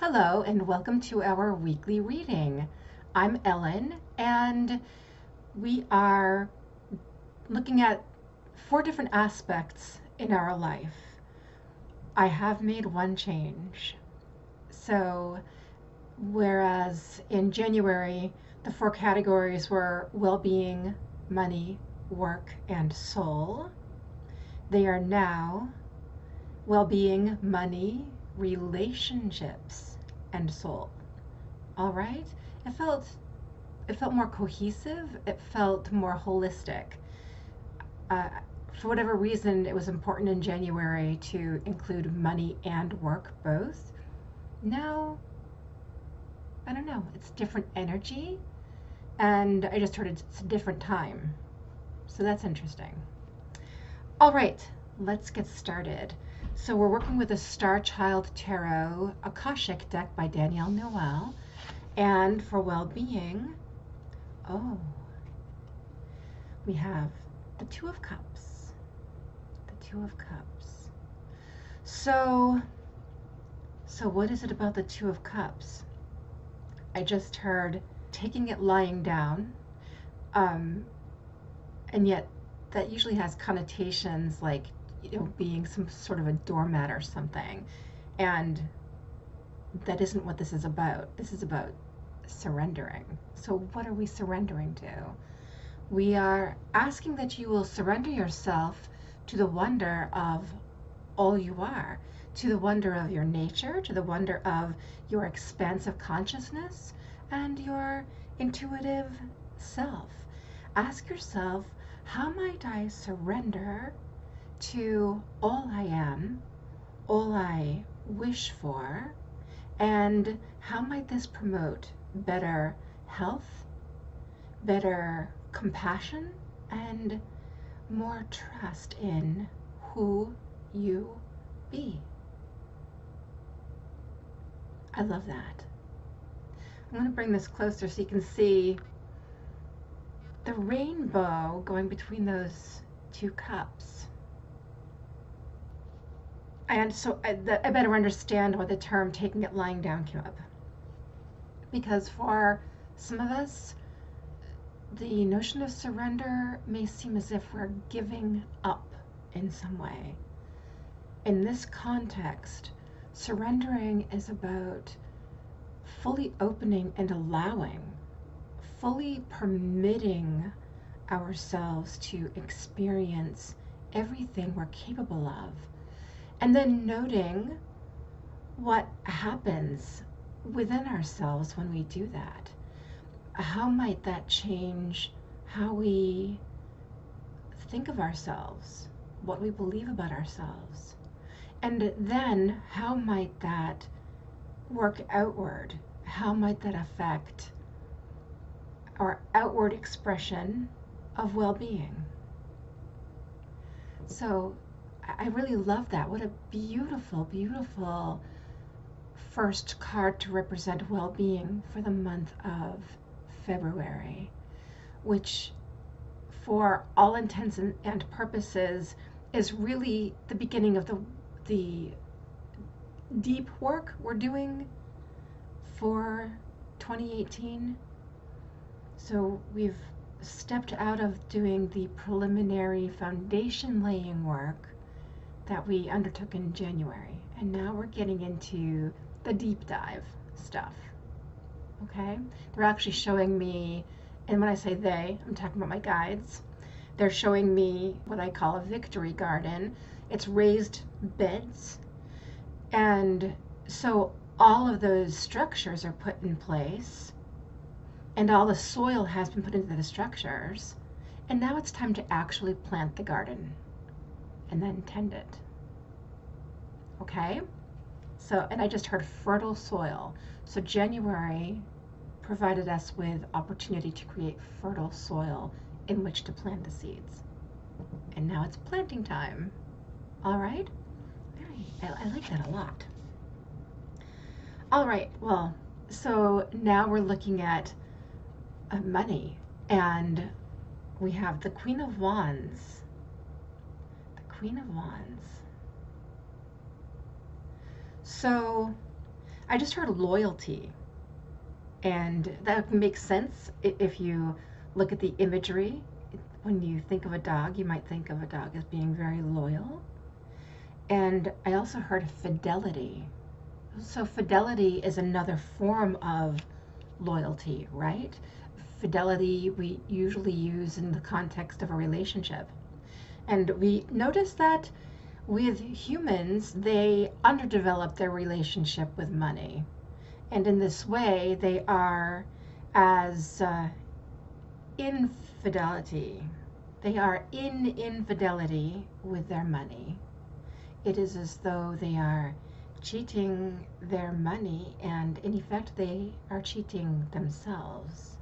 Hello, and welcome to our weekly reading. I'm Ellen, and we are looking at 4 different aspects in our life. I have made one change. So, whereas in January, the 4 categories were well being, money, work, and soul, they are now well being, money, relationships, and soul. All right? It felt it felt more cohesive. It felt more holistic. Uh, for whatever reason, it was important in January to include money and work both. Now, I don't know. It's different energy, and I just heard it's a different time. So that's interesting. All right, let's get started. So we're working with the Starchild Tarot Akashic deck by Danielle Noel. And for well-being, oh, we have the Two of Cups. The Two of Cups. So what is it about the Two of Cups? I just heard taking it lying down, and yet that usually has connotations like, being some sort of a doormat or something. And that isn't what this is about. This is about surrendering. So what are we surrendering to? We are asking that you will surrender yourself to the wonder of all you are, to the wonder of your nature, to the wonder of your expansive consciousness and your intuitive self. Ask yourself, how might I surrender to all I am, all I wish for, and how might this promote better health, better compassion, and more trust in who you be? I love that. I'm going to bring this closer so you can see the rainbow going between those 2 cups. And so I better understand why the term taking it lying down came up. Because for some of us, the notion of surrender may seem as if we're giving up in some way. In this context, surrendering is about fully opening and allowing, fully permitting ourselves to experience everything we're capable of, and then noting what happens within ourselves when we do that. How might that change how we think of ourselves, what we believe about ourselves? And then how might that work outward? How might that affect our outward expression of well-being? So I really love that. What a beautiful, beautiful first card to represent well-being for the month of February, which for all intents and purposes is really the beginning of the deep work we're doing for 2018. So we've stepped out of doing the preliminary foundation laying work that we undertook in January, and now we're getting into the deep dive stuff. Okay? They're actually showing me, and when I say they, I'm talking about my guides. They're showing me what I call a victory garden. It's raised beds, and so all of those structures are put in place, and all the soil has been put into the structures, and now it's time to actually plant the garden and then tend it. Okay? So, and I just heard fertile soil. So January provided us with opportunity to create fertile soil in which to plant the seeds. And now it's planting time. All right? I like that a lot. All right, well, so now we're looking at money, and we have the Queen of Wands. Queen of Wands. So I just heard loyalty, and that makes sense if you look at the imagery. When you think of a dog, you might think of a dog as being very loyal. And I also heard fidelity. So fidelity is another form of loyalty, right? Fidelity we usually use in the context of a relationship. And we notice that with humans, they underdevelop their relationship with money. And in this way, they are as infidelity. They are in infidelity with their money. It is as though they are cheating their money, and in effect, they are cheating themselves.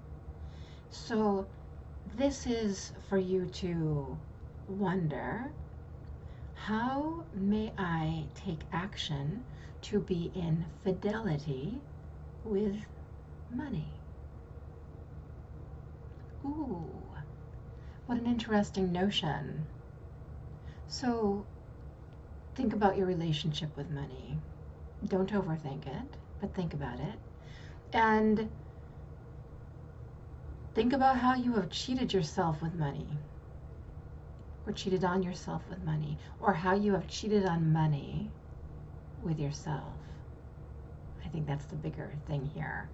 So, this is for you to wonder, how may I take action to be in fidelity with money? Ooh, what an interesting notion. So, think about your relationship with money. Don't overthink it, but think about it. And think about how you have cheated yourself with money, or cheated on yourself with money, or how you have cheated on money with yourself. I think that's the bigger thing here.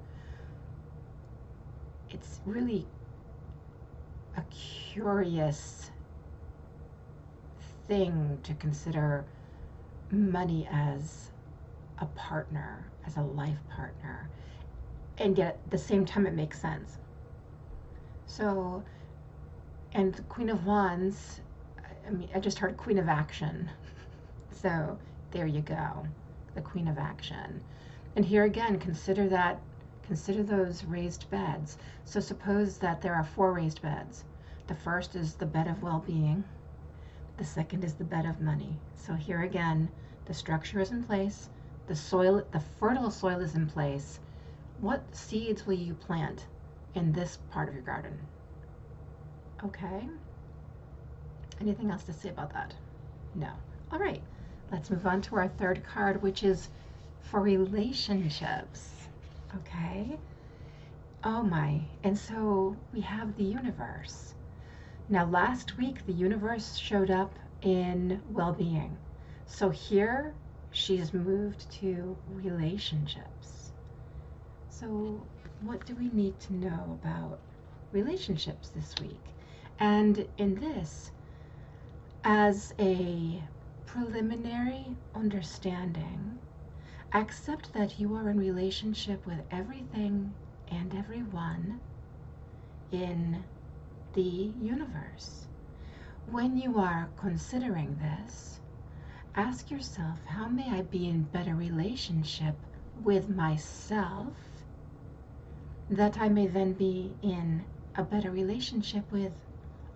It's really a curious thing to consider money as a partner, as a life partner, and yet at the same time it makes sense. So, and the Queen of Wands, I just heard Queen of Action. So there you go, the Queen of Action. And here again, consider those raised beds. So suppose that there are 4 raised beds. The first is the bed of well-being. The second is the bed of money. So here again, the structure is in place. The soil, the fertile soil is in place. What seeds will you plant in this part of your garden? Okay. Anything else to say about that? No. All right. Let's move on to our third card, which is for relationships. Okay. Oh my. And so we have the universe. Now, last week, the universe showed up in well-being. So here, she's moved to relationships. So what do we need to know about relationships this week? And in this, as a preliminary understanding, accept that you are in relationship with everything and everyone in the universe. When you are considering this, ask yourself, how may I be in better relationship with myself, that I may then be in a better relationship with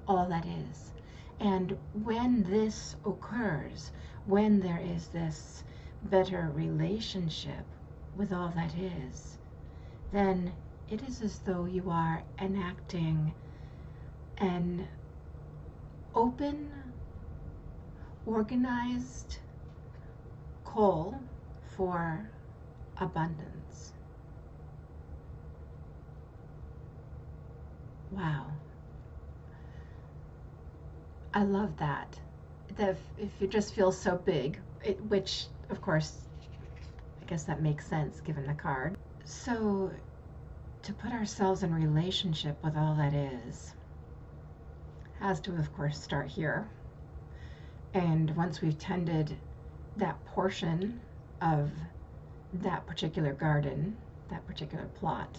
all that is. And when this occurs, when there is this better relationship with all that is, then it is as though you are enacting an open, organized call for abundance. Wow. I love that. If it just feels so big, which of course, I guess that makes sense given the card. So to put ourselves in relationship with all that is has to, of course, start here. And once we've tended that portion of that particular garden, that particular plot,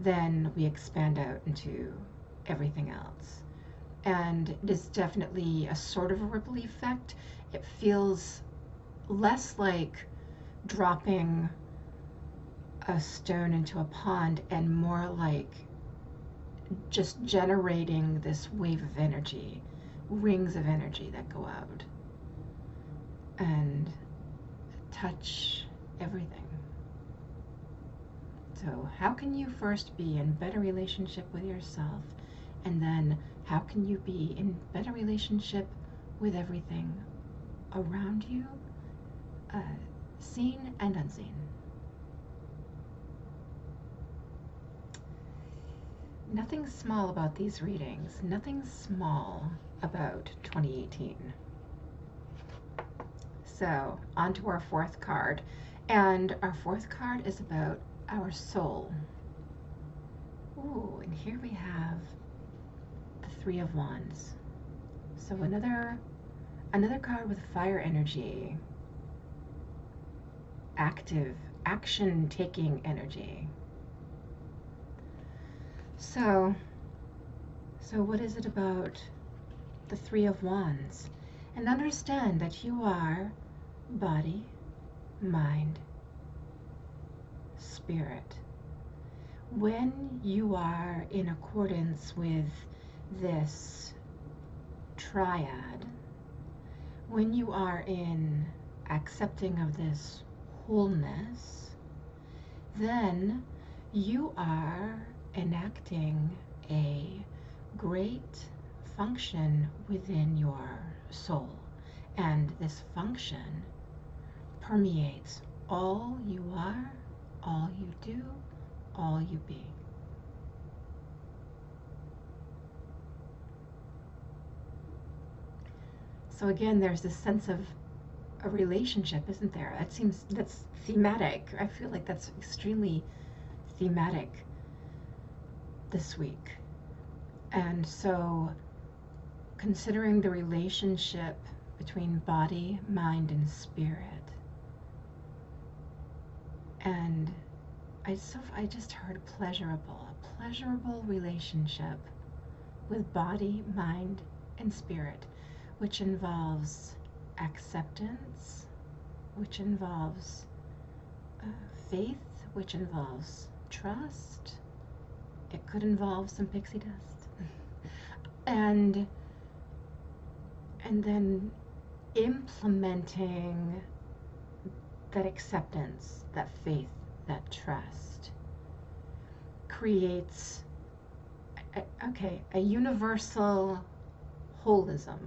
then we expand out into everything else. And it is definitely a sort of a ripple effect. It feels less like dropping a stone into a pond and more like just generating this wave of energy, rings of energy that go out and touch everything. So how can you first be in better relationship with yourself, and then how can you be in better relationship with everything around you, seen and unseen? nothing small about these readings, nothing small about 2018. So, on to our fourth card. And our fourth card is about our soul. Ooh, and here we have the Three of Wands. So another card with fire energy. Active, action-taking energy. So what is it about the Three of Wands? And understand that you are body, mind, spirit. When you are in accordance with this triad, when you are in accepting of this wholeness, then you are enacting a great function within your soul. And this function permeates all you are, all you do, all you be. So again, there's this sense of a relationship, isn't there? That's thematic. I feel like that's extremely thematic this week. And so considering the relationship between body, mind, and spirit. And I just heard pleasurable, a pleasurable relationship with body, mind, and spirit, which involves acceptance, which involves faith, which involves trust. It could involve some pixie dust. and then implementing that acceptance, that faith, that trust creates a universal holism.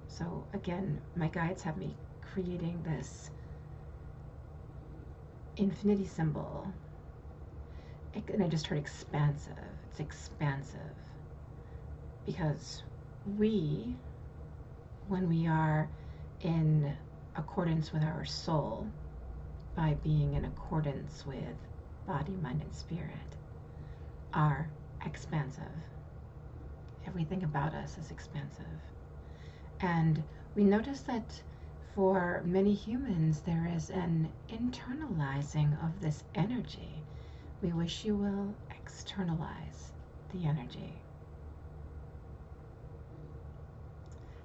So again, my guides have me creating this infinity symbol. And I just heard expansive. It's expansive. Because when we are in accordance with our soul, by being in accordance with body, mind, and spirit, are expansive. Everything about us is expansive. And we notice that for many humans, there is an internalizing of this energy. We wish you will externalize the energy.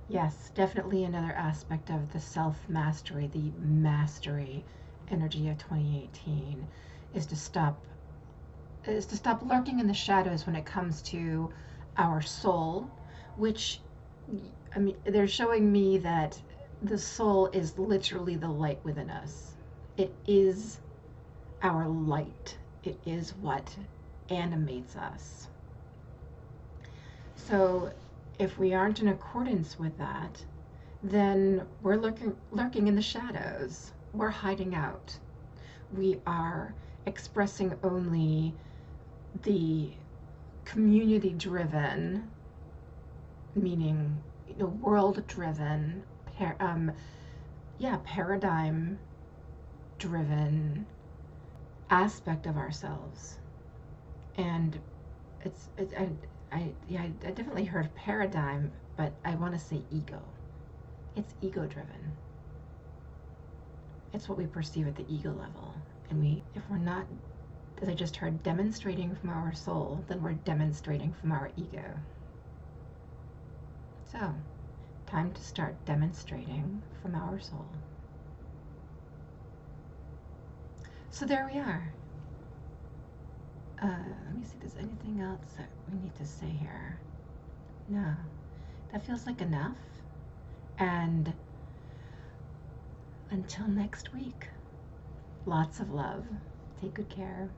Yes, definitely another aspect of the self-mastery, the mastery energy of 2018 is to stop lurking in the shadows when it comes to our soul, which, I mean, they're showing me that the soul is literally the light within us. It is our light. It is what animates us. So if we aren't in accordance with that, then we're lurking in the shadows. We're hiding out. We are expressing only the community-driven, meaning world-driven, paradigm-driven aspect of ourselves. And I definitely heard paradigm, but I want to say ego. It's ego-driven. It's what we perceive at the ego level. And if we're not, as I just heard, demonstrating from our soul, then we're demonstrating from our ego. So, time to start demonstrating from our soul. So there we are. Let me see if there's anything else that we need to say here. No, that feels like enough. And until next week, lots of love. Take good care.